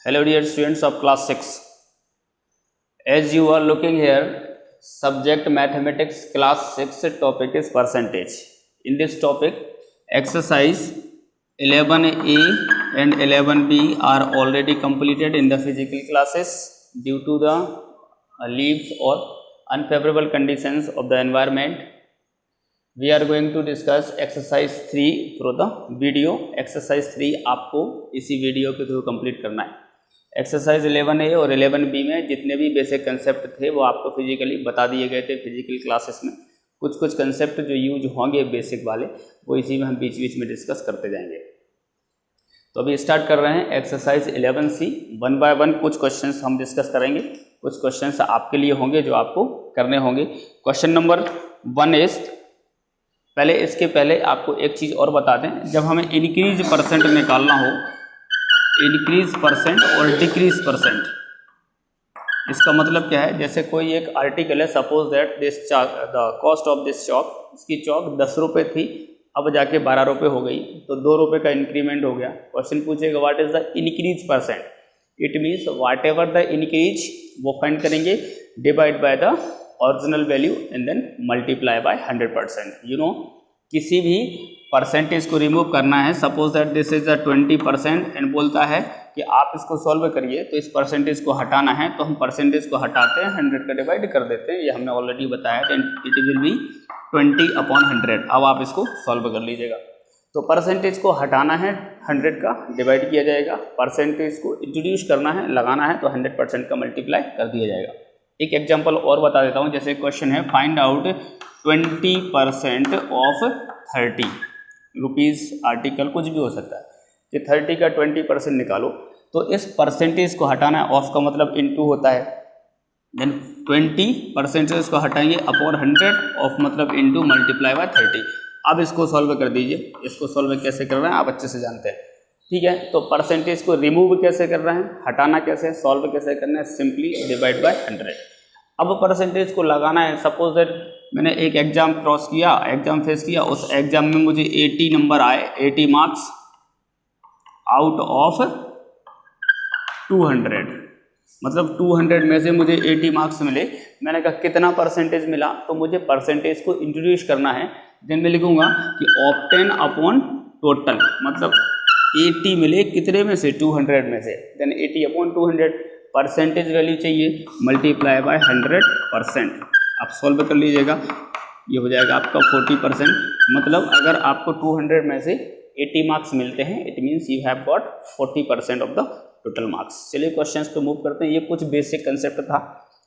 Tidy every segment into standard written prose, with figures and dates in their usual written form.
Hello dear students of class 6. As you are looking here, subject mathematics class 6 topic is percentage. In this topic, exercise 11A and 11B are already completed in the physical classes due to the leaves or unfavorable conditions of the environment. We are going to discuss exercise 3 through the video. Exercise 3 आपको इसी video के through complete करना है. Exercise 11A और 11B में जितने भी basic concept थे वो आपको फिजिकली बता दिए गए थे फिजिकल क्लासेस में. कुछ कंसेप्ट जो यूज होंगे बेसिक वाले वो इसी में हम बीच बीच में डिस्कस करते जाएंगे. तो अभी स्टार्ट कर रहे हैं exercise 11C. One by one कुछ क्वेश्चंस हम डिस्कस करेंगे. कुछ क्वेश्चंस आपके लिए होंगे जो आपको करने होंगे. क्वेश्चन नंबर 1 इज, पहले इसके पहले आपको एक चीज़ और बता दें, जब हमें इंक्रीज परसेंट निकालना हो, इंक्रीज परसेंट और डिक्रीज परसेंट, इसका मतलब क्या है? जैसे कोई एक आर्टिकल है, suppose that this the cost of this chalk, इसकी चॉक 10 रुपये थी, अब जाके 12 रुपये हो गई, तो 2 रुपये का इंक्रीमेंट हो गया. क्वेश्चन पूछेगा what is the increase percent. It means whatever the increase वो फाइंड करेंगे, divide by the original value and then multiply by 100%. You know, किसी भी परसेंटेज को रिमूव करना है, suppose that this is the 20% and बोलता है कि आप इसको सॉल्व करिए, तो इस परसेंटेज को हटाना है, तो हम परसेंटेज को हटाते हैं, 100 का डिवाइड कर देते हैं. ये हमने ऑलरेडी बताया था. It will be 20/100. अब आप इसको सॉल्व कर लीजिएगा. तो परसेंटेज को हटाना है, 100 का डिवाइड किया जाएगा. परसेंटेज को इंट्रोड्यूस करना है, लगाना है, तो 100% का मल्टीप्लाई कर दिया जाएगा. एक एग्जाम्पल और बता देता हूँ. जैसे क्वेश्चन है, find out 20% of 30 rupees. Article कुछ भी हो सकता है कि 30 का 20% निकालो, तो इस परसेंटेज को हटाना है. ऑफ का मतलब इनटू होता है, देन 20% को हटाएंगे अपॉन 100, ऑफ मतलब इनटू मल्टीप्लाई बाय 30. अब इसको सॉल्व कर दीजिए. इसको सॉल्व कैसे कर रहे हैं आप अच्छे से जानते हैं, ठीक है. तो परसेंटेज को रिमूव कैसे कर रहे हैं, हटाना कैसे, सॉल्व कैसे करना है, सिंपली डिवाइड बाय 100. अब परसेंटेज को लगाना है. सपोज दैट मैंने एक एग्जाम क्रॉस किया, एग्जाम फेस किया, उस एग्जाम में मुझे 80 नंबर आए, 80 मार्क्स आउट ऑफ 200. मतलब 200 में से मुझे 80 मार्क्स मिले. मैंने कहा कितना परसेंटेज मिला, तो मुझे परसेंटेज को इंट्रोड्यूस करना है. देन मैं लिखूंगा कि ऑब्टेन अपॉन टोटल, मतलब 80 मिले कितने में से, 200 में से, देन 80 अपॉन 200. परसेंटेज वैल्यू चाहिए, मल्टीप्लाई बाय 100%. आप सॉल्व कर लीजिएगा, ये हो जाएगा आपका 40%. मतलब अगर आपको 200 में से 80 मार्क्स मिलते हैं, it means you have got 40% of the total marks. चलिए क्वेश्चंस पे मूव करते हैं. ये कुछ बेसिक कंसेप्ट था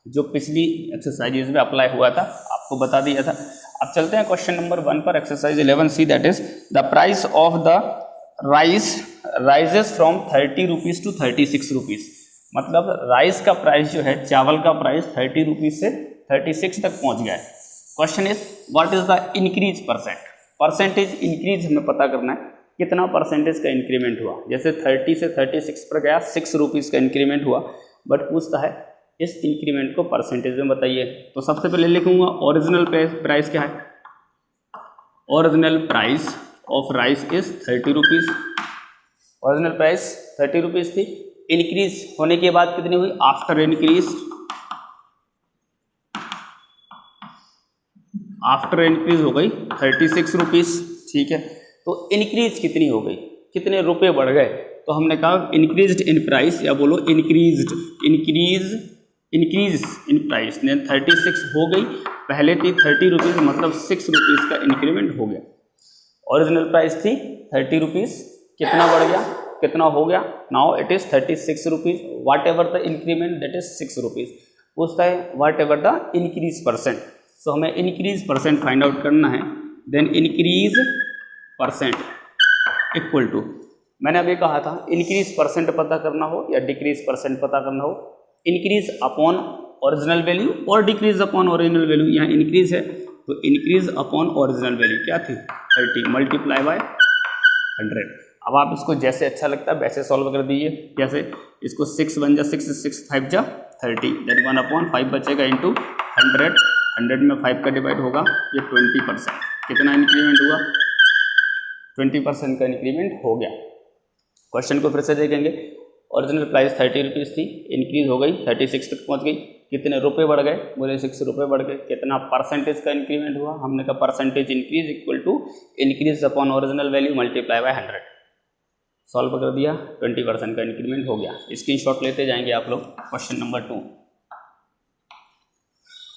जो पिछली एक्सरसाइजेज में अप्लाई हुआ था, आपको बता दिया था. अब चलते हैं क्वेश्चन नंबर 1 पर. Exercise 11C, that is the price of the rice rises from 30 rupees to 36 rupees. मतलब राइस का प्राइस जो है, चावल का प्राइस 30 रुपीज़ से 36 तक पहुंच गया है. Question is what is the increase percent. Percentage increase हमें पता करना है, कितना परसेंटेज का इंक्रीमेंट हुआ. जैसे 30 से 36 पर गया, 6 रुपीज़ का इंक्रीमेंट हुआ, बट पूछता है इस इंक्रीमेंट को परसेंटेज में बताइए. तो सबसे पहले लिखूंगा ओरिजिनल प्राइस क्या है. Original price of rice is 30 rupees. Original price 30 rupees थी. इंक्रीज होने के बाद कितनी हुई, आफ्टर इंक्रीज, आफ्टर इंक्रीज हो गई 36 रुपीज़, ठीक है. तो इंक्रीज कितनी हो गई, कितने रुपए बढ़ गए, तो हमने कहा इंक्रीज्ड इन प्राइस, या बोलो इंक्रीज इन प्राइस. ने 36 हो गई, पहले थी 30 रुपीज़, मतलब 6 रुपीज़ का इंक्रीमेंट हो गया. ओरिजिनल प्राइस थी 30 रुपीज़, कितना बढ़ गया, कितना हो गया, now it is 36 rupees. Whatever the increment that is 6 rupees. पूछता है whatever the increase percent. So हमें इंक्रीज परसेंट फाइंड आउट करना है. Then increase percent equal to, मैंने अभी कहा था इंक्रीज परसेंट पता करना हो या डिक्रीज परसेंट पता करना हो, इंक्रीज अपॉन ओरिजिनल वैल्यू और डिक्रीज अपॉन ओरिजिनल वैल्यू. यहाँ इंक्रीज है तो इंक्रीज अपॉन ओरिजिनल वैल्यू क्या थी, 30, मल्टीप्लाई बाय 100. अब आप इसको जैसे अच्छा लगता है वैसे सॉल्व कर दीजिए. जैसे इसको 6 1 जा 6, 6 5 जा 30, देन 1/5 बचेगा इंटू 100. 100 में 5 का डिवाइड होगा, ये 20%. कितना इंक्रीमेंट हुआ, 20% का इंक्रीमेंट हो गया. क्वेश्चन को फिर से देखेंगे. ओरिजिनल प्राइस 30 रुपीज़ थी, इंक्रीज हो गई 36 तक पहुंच गई। कितने रुपए बढ़ गए? बोले 6 रुपये बढ़ गए। कितना परसेंटेज का इंक्रीमेंट हुआ? हमने कहा percentage increase equal to increase upon original value multiply by 100। Solve कर दिया, 20% का इंक्रीमेंट हो गया। स्क्रीनशॉट लेते जाएंगे आप लोग। Question number 2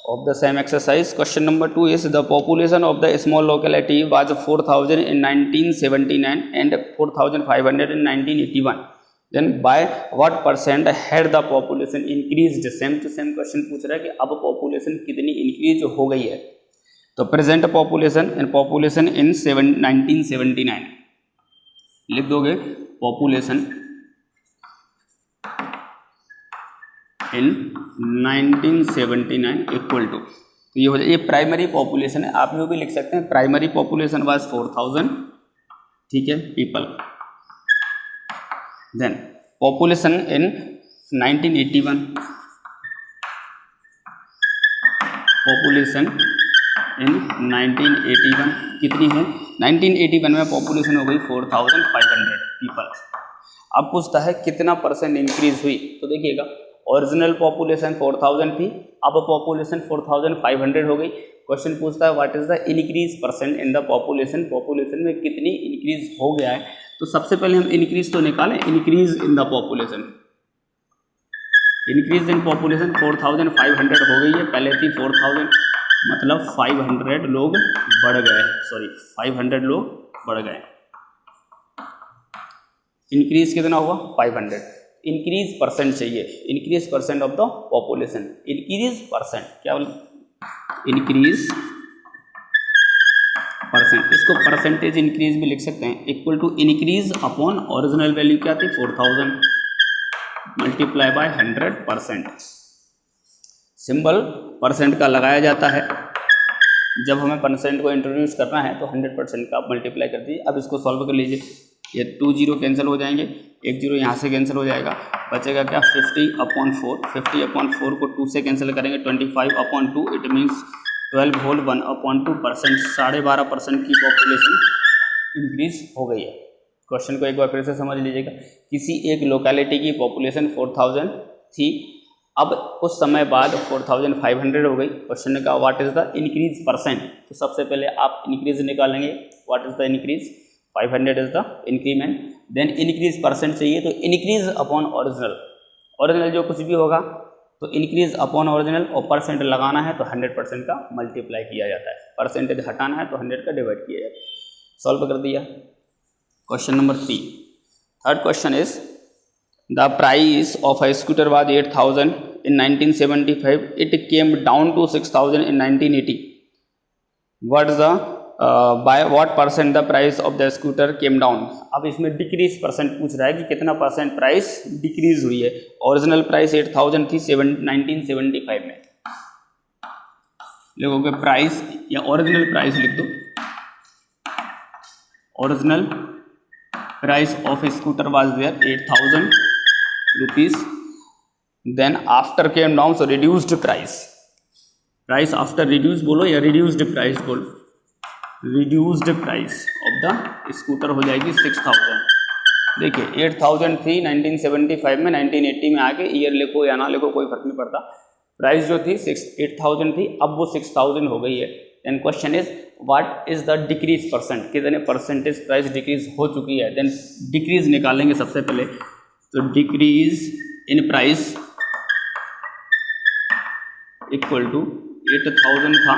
of the same exercise. Question number 2 is the population of the small locality was 4,000 in 1979 and 4,500 in 1981. Then by what percent had the population increased? Same to same question पूछ रहा है कि अब population कितनी increase हो गई है। तो प्रेजेंट पॉपुलेशन इन 1979 लिख दोगे, पॉपुलेशन इन 1979 इक्वल टू, तो ये हो जाए, ये प्राइमरी पॉपुलेशन है। आप ये भी लिख सकते हैं प्राइमरी पॉपुलेशन वाज 4000, ठीक है, people. Then population in 1981, population in 1981 कितनी है? 1981 में पॉपुलेशन हो गई 4500 पीपल। अब पूछता है कितना परसेंट इंक्रीज हुई, तो देखिएगा ओरिजिनल पॉपुलेशन 4000 थी, अब पॉपुलेशन 4500 हो गई। क्वेश्चन पूछता है what is the increase percent in the population, population में कितनी इंक्रीज हो गया है। तो सबसे पहले हम इंक्रीज तो निकालें, increase in the population, increase in population 4500 हो गई है, पहले थी 4000, मतलब 500 लोग बढ़ गए, सॉरी 500 लोग बढ़ गए। इंक्रीज कितना हुआ? 500। इंक्रीज परसेंट चाहिए, increase percent of the population, increase percent क्या बोल, इंक्रीज परसेंट, इसको परसेंटेज इंक्रीज भी लिख सकते हैं, equal to increase upon original value क्या थी 4000 मल्टीप्लाई बाय 100%। सिंबल परसेंट का लगाया जाता है, जब हमें परसेंट को इंट्रोड्यूस करना है तो 100% का मल्टीप्लाई कर दीजिए। अब इसको सॉल्व कर लीजिए, ये 2 0 कैंसिल हो जाएंगे, 1 0 यहाँ से कैंसिल हो जाएगा, बचेगा क्या 50/4। 50/4 को 2 से कैंसिल करेंगे, 25/2, इट मीन्स 12 होल 1/2%, 12.5% की पॉपुलेशन इंक्रीज हो गई है। क्वेश्चन को एक बार फिर से समझ लीजिएगा, किसी एक लोकेलिटी की पॉपुलेशन 4000 थी, अब कुछ समय बाद 4500 हो गई। क्वेश्चन ने कहा what is the increase percent, तो सबसे पहले आप इंक्रीज निकालेंगे, what is the increase, 500 is the increment. Then increase percent चाहिए, तो इंक्रीज अपॉन ओरिजिनल, ओरिजिनल जो कुछ भी होगा तो इंक्रीज अपॉन ओरिजिनल, और परसेंट लगाना है तो 100% का मल्टीप्लाई किया जाता है, परसेंटेज हटाना है तो 100 का डिवाइड किया जाता है। सॉल्व कर दिया। Question number 3, third question is the price of a scooter was 8000 in 1975, it came down to 6000 in 1980. What is the by what percent the price of the scooter came down? अब इसमें decrease percent पूछ रहा है कि कितना percent price decrease हुई है। Original price 8000 थी 1975 में, लिखोगे प्राइस या ओरिजिनल प्राइस लिख दो, original price of scooter was there 8000 rupees, then after came down, so reduced price, price after reduce बोलो या रिड्यूस्ड प्राइस बोलो, reduced price of the scooter हो जाएगी 6000। देखिए 8000 थी 1975 में, 1980 में आके ईयर लिखो या ना लिखो कोई फर्क नहीं पड़ता, प्राइस जो थी 8000 थी, अब वो 6000 हो गई है। Then question is what is the decrease percent, कितने परसेंटेज प्राइस डिक्रीज हो चुकी है। देन डिक्रीज निकालेंगे सबसे पहले, तो decrease in price equal to 8000 था,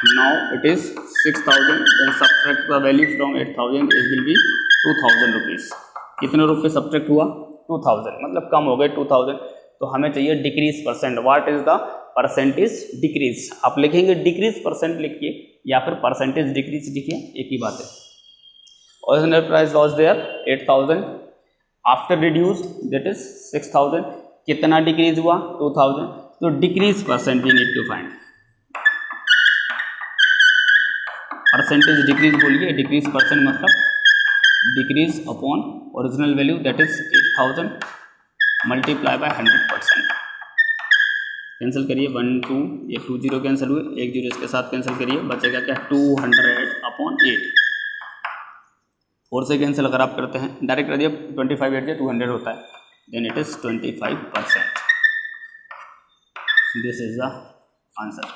now it is 6000, then subtract the value from 8000, it will be 2000 rupees. कितने रुपये सब्ट्रैक्ट हुआ? 2000, मतलब कम हो गए 2000। तो हमें चाहिए decrease percent, what is the percentage decrease. आप लिखेंगे डिक्रीज परसेंट लिखिए या फिर परसेंटेज डिक्रीज लिखिए, एक ही बात है। Original price was there 8000, after reduce that is 6000, कितना डिक्रीज हुआ? 2000। तो decrease percent we need to find, percentage decrease बोलिए, डिक्रीज परसेंट मतलब decrease upon original value that is 8000 multiply by 100%। Cancel करिए, 1 2, ये 2 0 कैंसिल हुए, 1 0 इसके साथ कैंसिल करिए, बचेगा क्या 200/8। 4 से कैंसिल अगर आप करते हैं डायरेक्ट कर दिया, 25 8 200 होता है, then it is 25%। This is the answer.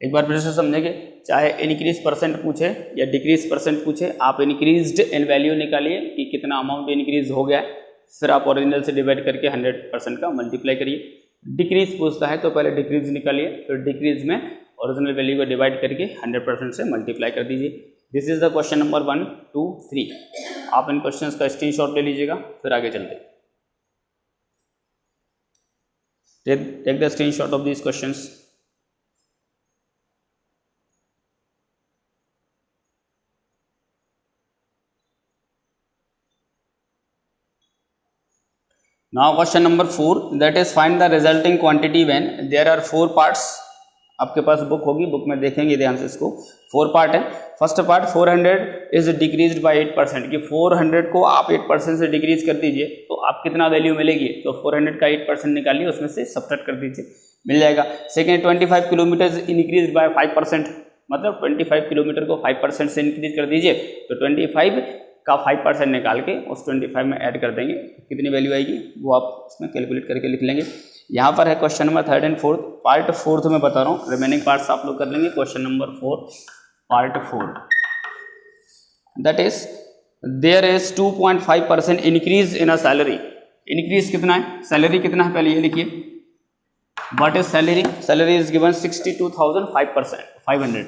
एक बार फिर से समझेंगे, चाहे इंक्रीज परसेंट पूछे या डिक्रीज परसेंट पूछे, आप इंक्रीज्ड इन वैल्यू निकालिए कि कितना अमाउंट इंक्रीज हो गया है, फिर आप ओरिजिनल से डिवाइड करके 100% का मल्टीप्लाई करिए। डिक्रीज पूछता है तो पहले डिक्रीज निकालिए, फिर डिक्रीज में ओरिजिनल वैल्यू को डिवाइड करके 100% से मल्टीप्लाई कर दीजिए। This is the question number 1, 2, 3। आप इन क्वेश्चंस का स्क्रीनशॉट ले लीजिएगा, फिर आगे चलते। Take the screenshot of these questions. Now question number 4, that is find the resulting quantity when there are 4 parts। आपके पास बुक होगी, बुक में देखेंगे ध्यान से इसको। 4 पार्ट है। First part 400 is decreased bye 8%, कि 400 को आप 8% से डिक्रीज कर दीजिए तो आप कितना वैल्यू मिलेगी, तो 400 का 8% निकालिए, उसमें से सब्ट्रैक्ट कर दीजिए, मिल जाएगा। सेकेंड 25 किलोमीटर इंक्रीज बाय 5%, मतलब 25 किलोमीटर को 5% से इंक्रीज कर दीजिए, तो 25 का 5% निकाल के उस 25 में ऐड कर देंगे, कितनी वैल्यू आएगी वो आप उसमें कैलकुलेट करके लिख लेंगे। यहाँ पर है question number 3rd and 4th, part 4th में बता रहा हूँ, रिमेनिंग पार्ट्स आप लोग कर लेंगे। Question number 4 part 4, that is there is 2.5% increase in a salary. Increase कितना है, सैलरी कितना है, पहले ये लिखिए। What is salary? Salary is given 62,500।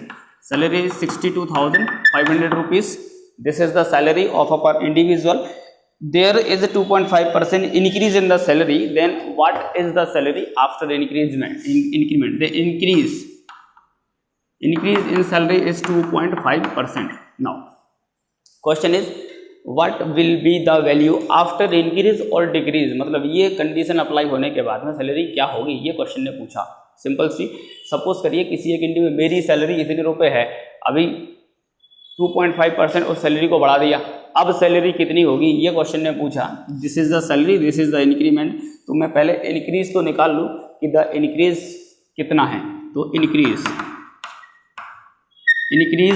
Salary is 62,500 rupees. This is the salary of a individual. There is a 2.5% increase in the salary. Then what is the salary after increment? The increase in salary is 2.5%. Now, question is what will be the value after increase or decrease? मतलब ये condition apply होने के बाद में salary क्या होगी, ये question ने पूछा। सिंपल सी, सपोज करिए किसी एक इंडिविजुअल, मेरी सैलरी इतने रुपए है, अभी 2.5% उस सैलरी को बढ़ा दिया, अब सैलरी कितनी होगी ये क्वेश्चन ने पूछा। This is the salary, this is the increment. तो मैं पहले इंक्रीज तो निकाल लूँ कि द इंक्रीज कितना है, तो इंक्रीज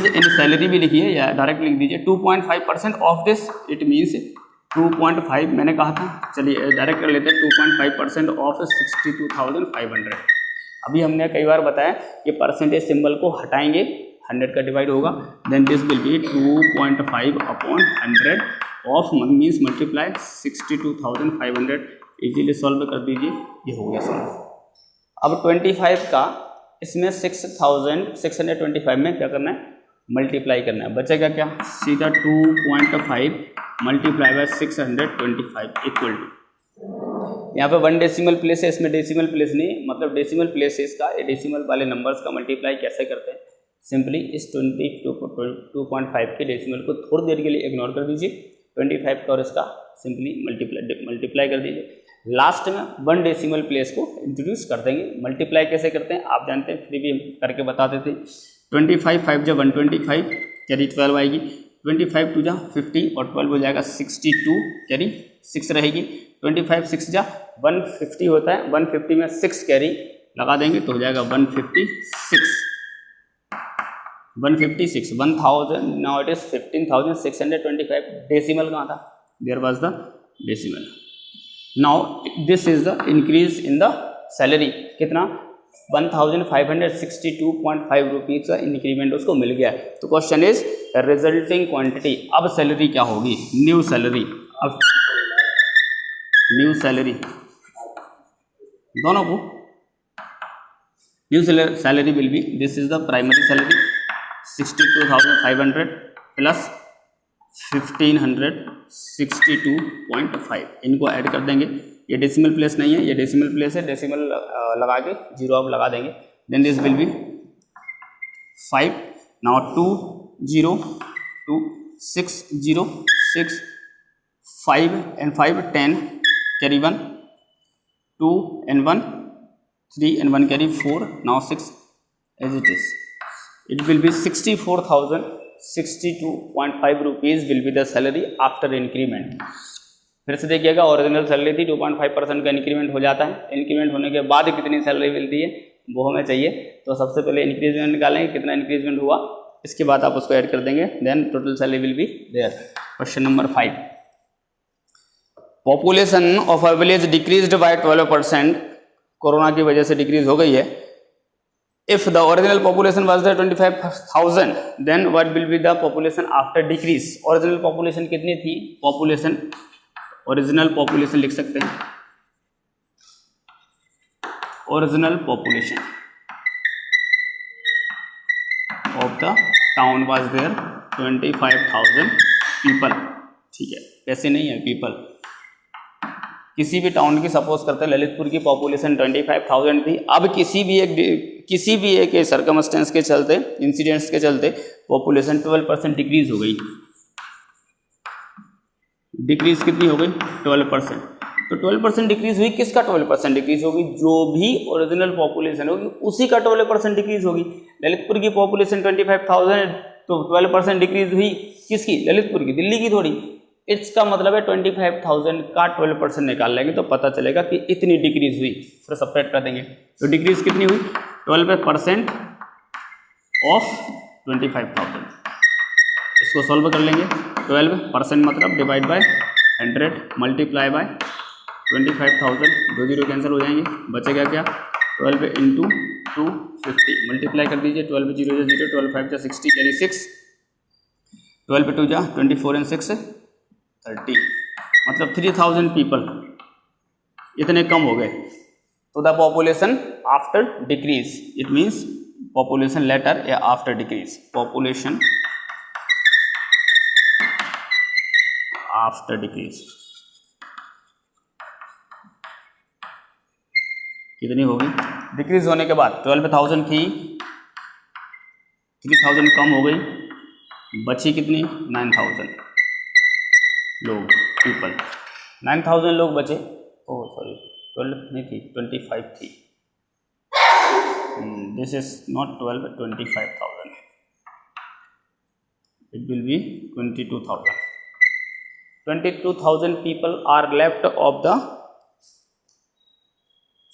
इन सैलरी भी लिखिए या डायरेक्ट लिख दीजिए। 2.5% ऑफ दिस, इट मीन्स 2.5 मैंने कहा था, चलिए डायरेक्ट कर लेते हैं। 2.5% ऑफ 62,500। अभी हमने कई बार बताया कि परसेंटेज सिंबल को हटाएंगे, 100 का डिवाइड होगा, then this will be 2.5 upon 100 of means multiply 62,500। Easily solve कर दीजिए, ये हो गया सॉल्व। अब 25 का इसमें 6,625 में क्या करना है, मल्टीप्लाई करना है। बचेगा क्या, सीधा 2.5 मल्टीप्लाई बाय 625 इक्वल टू, यहाँ पे 1 डेसिमल प्लेस है, इसमें डेसिमल प्लेस नहीं, मतलब डेसिमल प्लेसेस का डेसिमल वाले नंबर्स का मल्टीप्लाई कैसे करते हैं। सिंपली इस 2.5 के डेसिमल को थोड़ी देर के लिए इग्नोर कर दीजिए, 25 का और इसका सिंपली मल्टीप्लाई कर दीजिए। लास्ट में 1 डेसिमल प्लेस को इंट्रोड्यूस कर देंगे। मल्टीप्लाई कैसे करते हैं आप जानते हैं, फिर भी करके बता देते हैं। 25 5 जा 125, कैरी 12 आएगी। 25 2 जा 50 और 12 हो जाएगा 62, कैरी 6 रहेगी। 25 6 जा 150 होता है, 150 में 6 कैरी लगा देंगे तो हो जाएगा 156। 1000, नाउ इट इज 15,625। डेसिमल कहाँ था, there was the decimal. Now this is the increase in the salary, कितना 1,562.5 रुपीज़ का इंक्रीमेंट उसको मिल गया है। तो क्वेश्चन इज रिजल्टिंग क्वांटिटी, अब सैलरी क्या होगी, न्यू सैलरी। अब न्यू सैलरी दोनों को, new salary will B, this is the primary salary 62,500 plus 1,562.5, इनको ऐड कर देंगे। ये डेसिमल प्लेस नहीं है, ये डेसिमल प्लेस है, डेसिमल लगा के जीरो आप लगा देंगे। Then this will be 5, now 2 0 2 6 0 6 5 and 5 10 carry 1 2 and 1 3 and 1 carry 4, now 6 as it is, it will be 64,062.5 rupees will be the salary after increment। फिर से देखिएगा, ओरिजिनल सैलरी थी 2.5% का इंक्रीमेंट हो जाता है, इंक्रीमेंट होने के बाद कितनी सैलरी मिलती है वो हमें चाहिए। तो सबसे पहले इंक्रीजमेंट निकालेंगे, कितना इंक्रीजमेंट हुआ, इसके बाद आप उसको ऐड कर देंगे, then total salary will be there. Question number 5, population of a village decreased by 12%, corona की वजह से डिक्रीज हो गई है। If the original population was the 25,000 then what will be the population after decrease. Original population कितनी थी? Population, original population लिख सकते हैं, original population of the town was there 25,000 people. ठीक है, ऐसे नहीं है पीपल। किसी भी टाउन की सपोज करते हैं ललितपुर की पॉपुलेशन 25,000 थी। अब किसी भी एक सर्कमस्टेंस के चलते, इंसिडेंट्स के चलते पॉपुलेशन 12% डिक्रीज हो गई। डिक्रीज कितनी हो गई? 12%। तो 12% डिक्रीज हुई, किसका 12% डिक्रीज होगी? जो भी ओरिजिनल पॉपुलेशन होगी उसी का 12% डिक्रीज होगी। ललितपुर की पॉपुलेशन 25,000, तो 12% डिक्रीज हुई किसकी? ललितपुर की, दिल्ली की थोड़ी। इसका मतलब है 25,000 का 12% निकाल लेंगे तो पता चलेगा कि इतनी डिक्रीज हुई, फिर सेपरेट कर देंगे। तो डिक्रीज कितनी हुई? 12% ऑफ 25,000। इसको सॉल्व कर लेंगे। 12% मतलब divide by 100 multiply bye 25,000, 2 zero cancel हो जाएंगे, बचेगा क्या? 12 इंटू 250 मल्टीप्लाई कर दीजिए। 12 जीरो 0, 12 5 60, कैरी 6, 12 2 24 एंड 6 30, मतलब 3,000 पीपल इतने कम हो गए। तो the population after decrease, it means population later या after decrease, population after decrease कितनी होगी? डिक्रीज होने के बाद 12,000 थी, 3,000 कम हो गई, बची कितनी? 9,000 लोग, पीपल। 9,000 लोग बचे। ओह सॉरी, 12 नहीं थी, 25 थी। This is not 12, 25,000, it will B 22,000। 22,000 people are left of the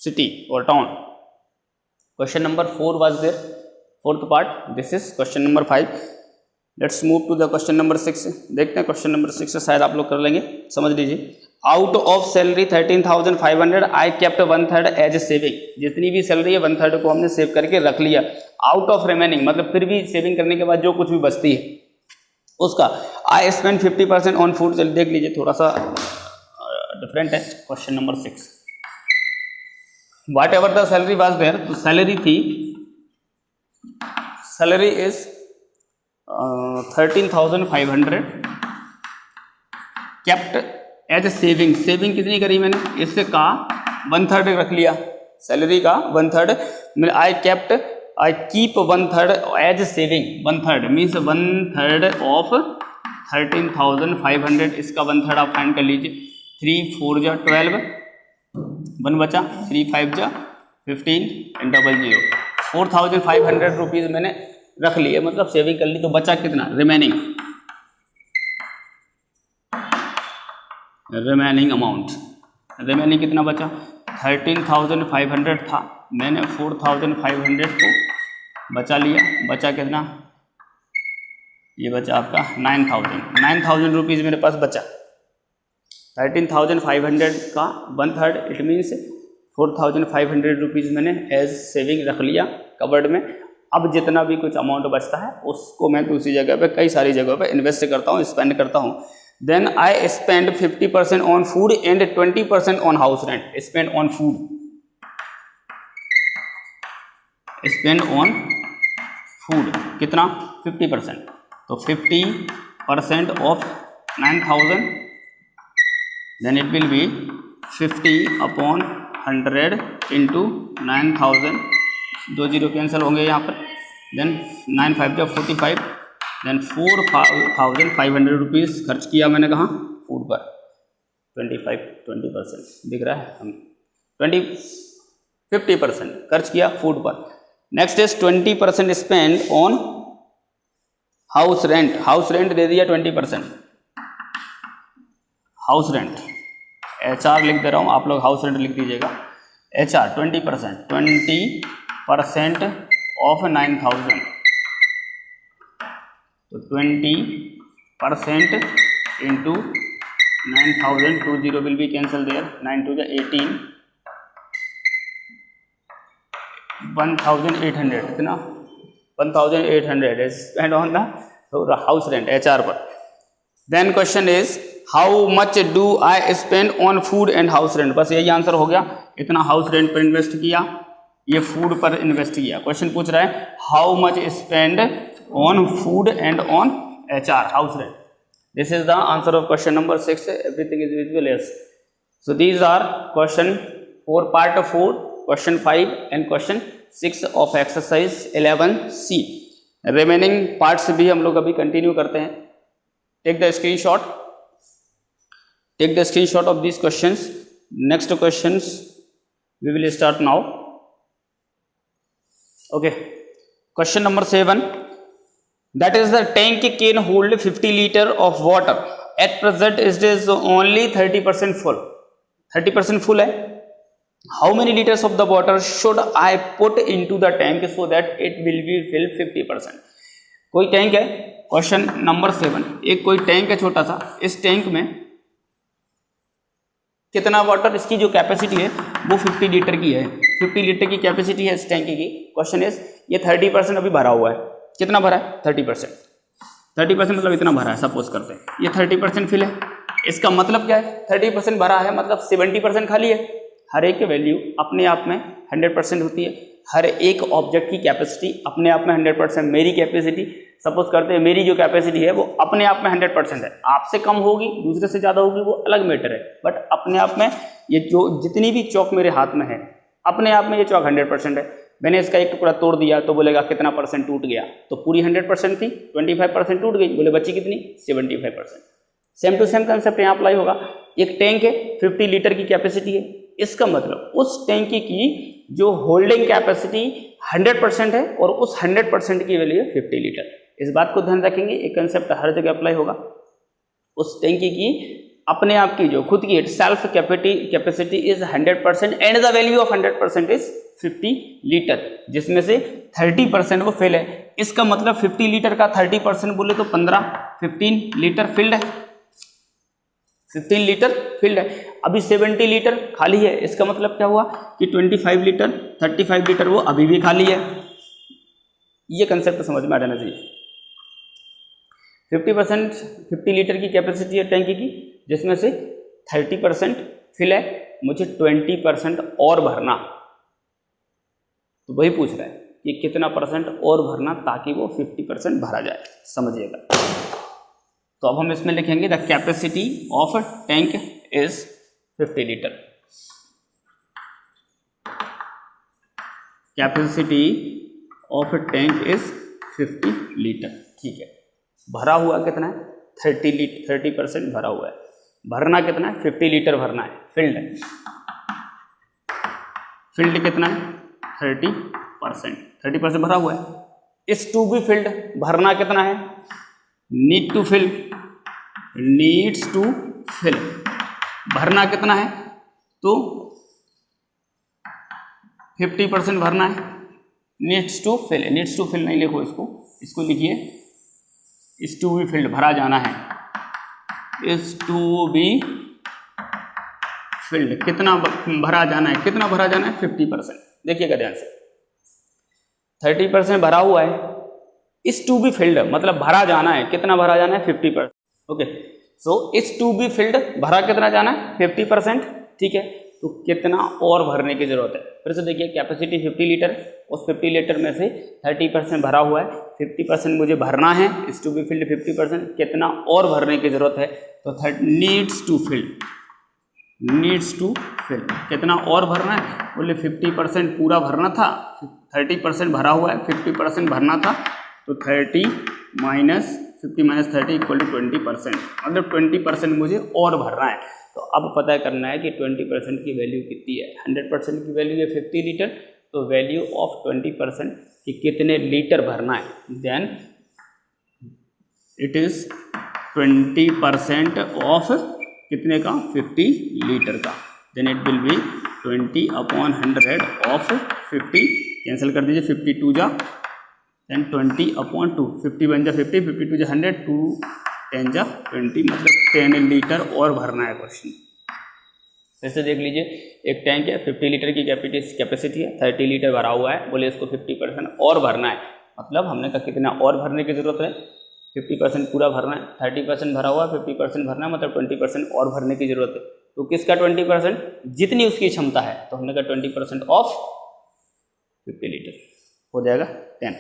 city or town. Question number 4 was there, fourth part. This is question number 5. Let's move to the question number 6. देखते हैं question number 6 से शायद आप लोग कर लेंगे, समझ लीजिए। Out of salary 13,500 I kept 1/3 as saving. जितनी भी सैलरी है 1/3 को हमने सेव करके रख लिया। Out of remaining मतलब फिर भी सेविंग करने के बाद जो कुछ भी बचती है उसका आई स्पेंड 50% ऑन फूड। चलिए देख लीजिए, थोड़ा सा डिफरेंट है। Question number 6, whatever the salary was there, तो सैलरी थी, salary is 13,500 kept as a saving. Saving कितनी करी मैंने? इससे का 1/3 रख लिया, सैलरी का 1/3। I keep 1/3 as saving. 1/3 means 1/3 of 13,500, इसका 1/3 आप फाइंड कर लीजिए। 3 4 जा 12, 1 बचा, 3 5 जा 15 एंड 00, 4,500 रुपीज़ मैंने रख लिए, मतलब सेविंग कर ली। तो बचा कितना? रिमेनिंग अमाउंट, रिमेनिंग कितना बचा? 13,500 था, मैंने 4,500 को बचा लिया। बचा कितना? ये बचा आपका 9,000 रुपीज़ मेरे पास बचा। 13,500 का 1/3, इट मीन्स 4,500 रुपीज़ मैंने एज सेविंग रख लिया कवर्ड में। अब जितना भी कुछ अमाउंट बचता है उसको मैं दूसरी जगह पे, कई सारी जगहों पे इन्वेस्ट करता हूँ, स्पेंड करता हूँ। Then I spend 50% on food and 20% on house rent. Spend on food, spend on food कितना? 50%। तो 50% of 9,000, then it will be 50 upon 100 into 9,000, 2 zero cancel होंगे यहाँ पर। देन 9 5 जा 45, देन 4,500 रुपीज़ खर्च किया मैंने कहाँ? फूड पर। 20% दिख रहा है, हम 50% खर्च किया फूड पर। Next is 20% spend on house rent. House rent दे दिया 20%। हाउस रेंट HR लिख दे रहा हूँ, आप लोग हाउस रेंट लिख दीजिएगा। HR 20% ऑफ 9,000, तो 20% into 9,000, 20 will be cancelled there, 9 to the 18, 1,800 कितना 1,800 is spent on the house rent HR पर. Then question is how much do I spend on food and house rent. बस यही answer हो गया. इतना हाउस रेंट पर invest किया, ये फूड पर इन्वेस्ट किया. क्वेश्चन पूछ रहा है how much spend on food and on HR house rent. This is the answer of question number 6. Everything is visible, yes. So these are question 4 part 4, question 5 and question 6 of exercise 11C. Remaining parts भी हम लोग अभी continue करते हैं. Take the screenshot of these questions. Next questions we will start now. Okay, question number 7. That is the tank can hold 50 liter of water. At present it is only 30% full. 30% full है. How many liters of the water should I put into the tank so that it will be filled 50%? कोई tank है, question number 7. एक कोई tank है छोटा सा. इस tank में कितना वाटर, इसकी जो कैपेसिटी है वो 50 लीटर की है. 50 लीटर की कैपेसिटी है इस टैंक की. क्वेश्चन इज ये 30% अभी भरा हुआ है. कितना भरा है? 30%. 30% मतलब इतना भरा है. सपोज करते हैं ये 30% फिल है. इसका मतलब क्या है? 30% भरा है मतलब 70% खाली है. हर एक वैल्यू अपने आप में 100% होती है. हर एक ऑब्जेक्ट की कैपेसिटी अपने आप में 100%. मेरी कैपेसिटी सपोज करते हैं, मेरी जो कैपेसिटी है वो अपने आप में 100% है. आपसे कम होगी, दूसरे से ज़्यादा होगी, वो अलग मैटर है. बट अपने आप में ये जो जितनी भी चौक मेरे हाथ में है, अपने आप में ये चौक 100% है. मैंने इसका एक टुकड़ा तोड़ दिया तो बोलेगा कितना परसेंट टूट गया. तो पूरी 100% थी, 25% टूट गई. बोले बची कितनी? 75%. सेम टू सेम कंसेप्ट यहाँ अप्लाई होगा. एक टैंक है, 50 लीटर की कैपेसिटी है. इसका मतलब उस टैंक की जो होल्डिंग कैपेसिटी 100% है और उस 100% की वैल्यू है 50 लीटर. इस बात को ध्यान रखेंगे. एक कंसेप्ट हर जगह अप्लाई होगा. उस टैंक की अपने आप की जो खुद की self capacity is 100% and the value of 100% is 50 litre, जिसमें से 30% वो फिल है. इसका मतलब 50 लीटर का 30% बोले तो 15 लीटर फिल्ड है. 15 लीटर फिल्ड है. अभी 70 लीटर खाली है. इसका मतलब क्या हुआ कि 25 लीटर 35 लीटर वो अभी भी खाली है. ये कंसेप्ट समझ में आ जाना चाहिए. 50 लीटर की कैपेसिटी है टैंकी की, जिसमें से 30% फिल है. मुझे 20% और भरना. तो वही पूछ रहा है कि कितना परसेंट और भरना ताकि वो 50% भरा जाए. समझिएगा. तो अब हम इसमें लिखेंगे the capacity of tank is 50 litre. Capacity of tank is 50 litre. ठीक है. भरा हुआ कितना है? 30% भरा हुआ है. भरना कितना है? 50 लीटर भरना है. फिल्ड है. फिल्ड कितना है? 30% भरा हुआ है. इस टू बी फिल्ड भरना कितना है? Need to fill. Needs to fill भरना कितना है? तो 50% भरना है. Needs to fill. Needs to fill नहीं लिखो, इसको लिखिए इस टू बी फिल्ड भरा जाना है. इस टू बी फिल्ड कितना भरा जाना है? कितना भरा जाना है? 50%. देखिएगा ध्यान से. 30% भरा हुआ है. इस टू बी फिल्ड मतलब भरा जाना है. कितना भरा जाना है? 50%. ओके. सो इस टू बी फिल्ड भरा कितना जाना है? 50%. ठीक है. तो कितना और भरने की जरूरत है? फिर से देखिए, कैपेसिटी 50 लीटर. उस 50 लीटर में से 30% भरा हुआ है. 50% मुझे भरना है. इस टू बी फिल्ड 50%. कितना और भरने की जरूरत है? तो needs to fill. Needs to fill कितना और भरना है? बोले 50% पूरा भरना था. 30% भरा हुआ है. 50% भरना था. तो 50 माइनस 30 इक्वल टू 20%. मतलब 20% मुझे और भरना है. तो अब पता करना है कि 20% की वैल्यू कितनी है. 100% की वैल्यू है 50 लीटर. तो वैल्यू ऑफ 20% कि कितने लीटर भरना है. देन इट इज 20% ऑफ कितने का? 50 लीटर का. Then it will be 20/100 of 50. Cancel कर दीजिए. 52 जा देन 20/2. 50 बन जा 50, 52 जा 100, 2 10 जा 20 मतलब 10 लीटर और भरना है क्वेश्चन। जैसे देख लीजिए, एक टैंक है 50 लीटर की कैपेसिटी है, 30 लीटर भरा हुआ है, बोले इसको 50% और भरना है। मतलब हमने कहा कितना और भरने की ज़रूरत है, 50% पूरा भरना है, 30% भरा हुआ है, 50% भरना है, मतलब 20% और भरने की ज़रूरत है। तो किसका 20%? जितनी उसकी क्षमता है, तो हमने कहा 20% ऑफ 50 लीटर हो जाएगा 10।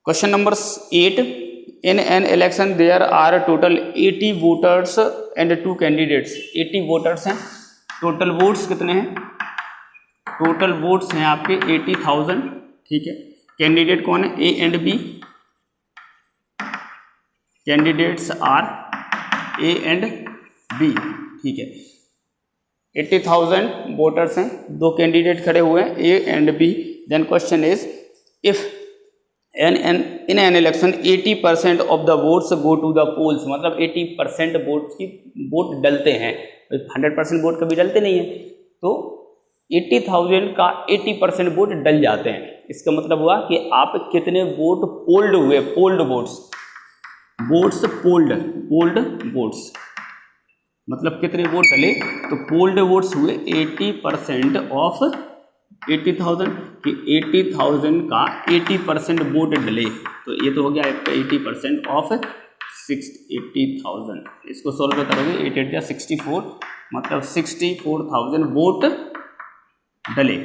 Question number 8, in an election there are total 80 voters and 2 candidates. 80 voters हैं, टोटल वोट्स कितने हैं? टोटल वोट्स हैं आपके 80,000, ठीक है। कैंडिडेट कौन है? A and B. Candidates are A and B, ठीक है। 80,000 वोटर्स हैं, 2 कैंडिडेट खड़े हुए हैं A and B. Then question is if in an election 80% of the votes go to the polls, मतलब 80% वोट डलते हैं, 100% वोट कभी डलते नहीं है, तो 80,000 का 80% वोट डल जाते हैं। इसका मतलब हुआ कि आप कितने वोट पोल्ड हुए, पोल्ड वोट्स पोल्ड वोट्स मतलब कितने वोट डले, तो पोल्ड वोट्स हुए 80% ऑफ 80,000 कि 80,000 का 80% वोट डले, तो ये तो हो गया आपका 80% ऑफ 80,000। इसको सॉल्व करोगे 8 8 या 64, मतलब 64,000 वोट डले।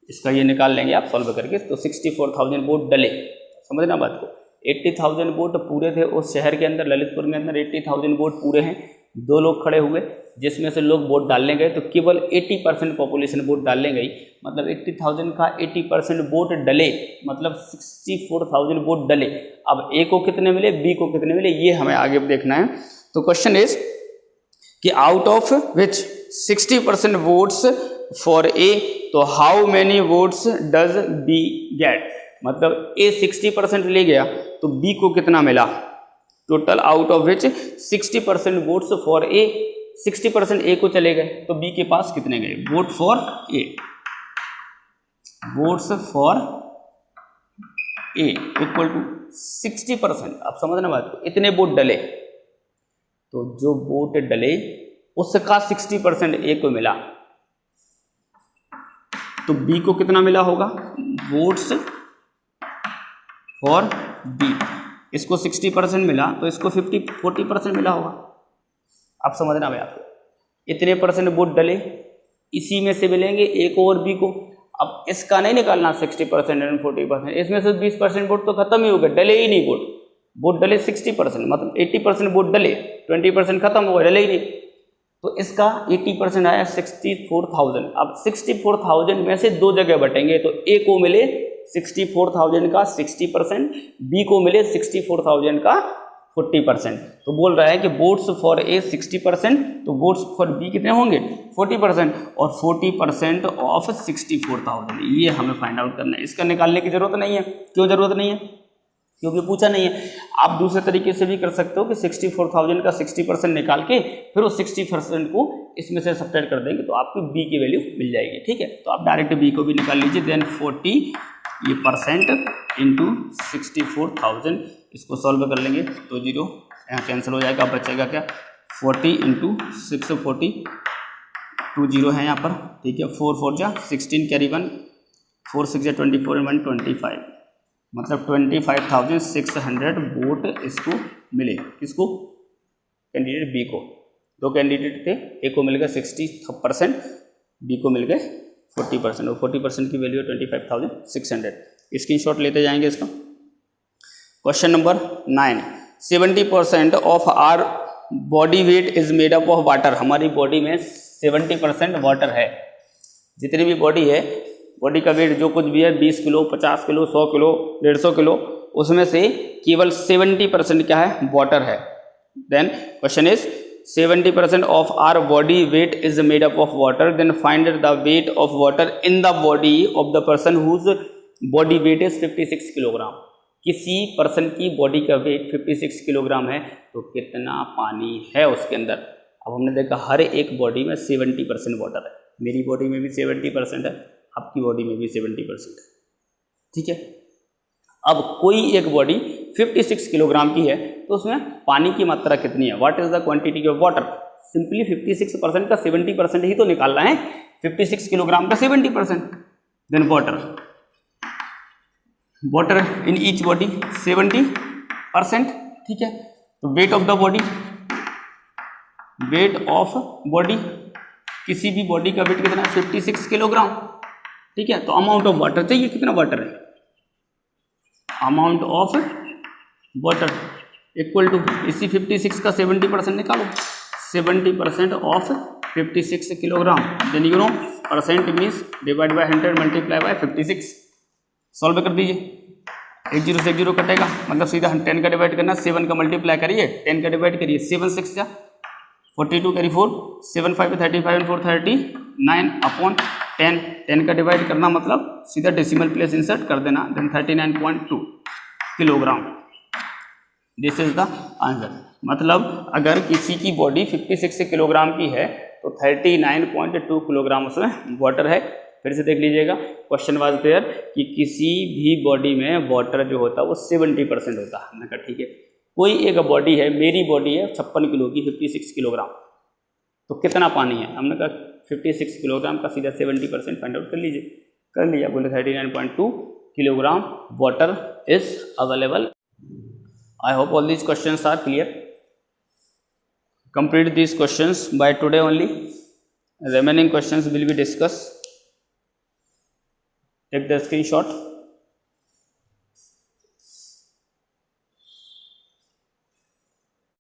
इसका ये निकाल लेंगे आप सॉल्व करके, तो 64,000 वोट डले, समझना बात को। 80,000 वोट पूरे थे उस शहर के अंदर, ललितपुर के अंदर 80,000 वोट पूरे हैं। 2 लोग खड़े हुए जिसमें से लोग वोट डालने गए, तो केवल 80% पॉपुलेशन वोट डालने गई, मतलब 80,000 का 80% वोट डले, मतलब 64,000 वोट डले। अब ए को कितने मिले, बी को कितने मिले, ये हमें आगे देखना है। तो क्वेश्चन इज कि out of which 60% votes for A, तो how many votes does B get, मतलब ए 60% ले गया तो बी को कितना मिला। Total out of which 60% votes for A, 60% A को चले गए, तो बी के पास कितने गए, vote for A, votes for A equal to 60%। आप समझना बात को, इतने वोट डले, तो जो वोट डले उसका 60% ए को मिला, तो बी को कितना मिला होगा, वोट्स फॉर बी। इसको 60% मिला तो इसको 40% मिला होगा। आप समझना भाई, आपको इतने परसेंट वोट डले, इसी में से मिलेंगे ए को और बी को। अब इसका नहीं निकालना 60% एंड 40%, इसमें से 20% वोट तो खत्म ही हो गए, डले ही नहीं वोट डले 60%, मतलब 80% वोट डले, 20% खत्म हो गए, डले ही नहीं। तो इसका 80% आया 64,000। अब 64,000 में से 2 जगह बटेंगे, तो ए को मिले 64,000 का 60%, बी को मिले 64,000 का 40%। तो बोल रहा है कि वोट्स फॉर ए 60%, तो वोट्स फॉर बी कितने होंगे 40%, और 40% ऑफ 64,000, ये हमें फाइंड आउट करना है। इसका निकालने की जरूरत नहीं है। क्यों जरूरत नहीं है? क्योंकि पूछा नहीं है। आप दूसरे तरीके से भी कर सकते हो कि 64,000 का 60% निकाल के फिर उस 60% को इसमें से सब्ट्रैक्ट कर देंगे, तो आपको बी की वैल्यू मिल जाएगी। ठीक है, तो आप डायरेक्ट बी को भी निकाल लीजिए। देन 40% इंटू 64,000, इसको सॉल्व कर लेंगे तो 0 यहाँ कैंसिल हो जाएगा। बचेगा क्या, 40 इंटू 640, 2 0 है यहाँ पर। ठीक है, 4 4 जा 16 कैरी 1, 4 6 जा 24 1 25, मतलब 25,600 वोट इसको मिले। किसको? कैंडिडेट बी को। 2 कैंडिडेट थे, ए को मिल गया 60%, बी को मिल गए 40%, और 40% की वैल्यू है 25,600। स्क्रीनशॉट लेते जाएंगे इसका। Question number 9, 70% of our body weight is made up of water. हमारी बॉडी में 70% वाटर है। जितनी भी बॉडी है, बॉडी का वेट जो कुछ भी है 20 किलो, 50 किलो, 100 किलो, 150 किलो, उसमें से केवल 70% क्या है, वाटर है। Then question is 70% of our body weight is made up of water, then find the weight of water in the body of the person whose body weight is 56 kilogram. किसी person की body का weight 56 kilogram है, तो कितना पानी है उसके अंदर। अब हमने देखा हर एक बॉडी में 70% वाटर है। मेरी बॉडी में भी 70% है, आपकी बॉडी में भी 70% है। ठीक है, अब कोई एक बॉडी 56 किलोग्राम की है तो उसमें पानी की मात्रा कितनी है, what is the quantity of water. Simply 56% का 70% ही तो निकालना है, 56 किलोग्राम का 70%। Then water in each body 70%, ठीक है। तो weight of the body, weight of body, किसी भी बॉडी का वेट कितना है 56 किलोग्राम, ठीक है। तो अमाउंट ऑफ वाटर चाहिए, कितना वाटर है, amount of water equal to इसी 56 का 70% निकालो, 70% of 56 kilogram, then you know percent means divide by 100 multiply by 56। Solve कर दीजिए, 1 0 से 1 0 कटेगा, मतलब सीधा 10 का डिवाइड करना, 7 का मल्टीप्लाई करिए, 10 का डिवाइड करिए, 7 6 जा 42 कैरी 4, 7 5 35 and 4 39 अपॉन 10, 10 का डिवाइड करना मतलब सीधा डेसिमल प्लेस इंसर्ट कर देना, then 39.2 kilogram. This is the answer. मतलब अगर किसी की बॉडी 56 किलोग्राम की है तो 39.2 किलोग्राम उसमें वाटर है। फिर से देख लीजिएगा, क्वेश्चन वाज देयर कि किसी भी बॉडी में वाटर जो होता है वो 70% होता है। हमने कहा ठीक है, कोई एक बॉडी है, मेरी बॉडी है 56 किलो की, 56 किलोग्राम, तो कितना पानी है, हमने कहा 56 किलोग्राम का सीधा 70% फाइंड आउट कर लीजिए, कर लिया, बोले 39.2 kilogram water is available. I hope all these questions are clear. Complete these questions by today only, remaining questions will be discussed. Take the screenshot.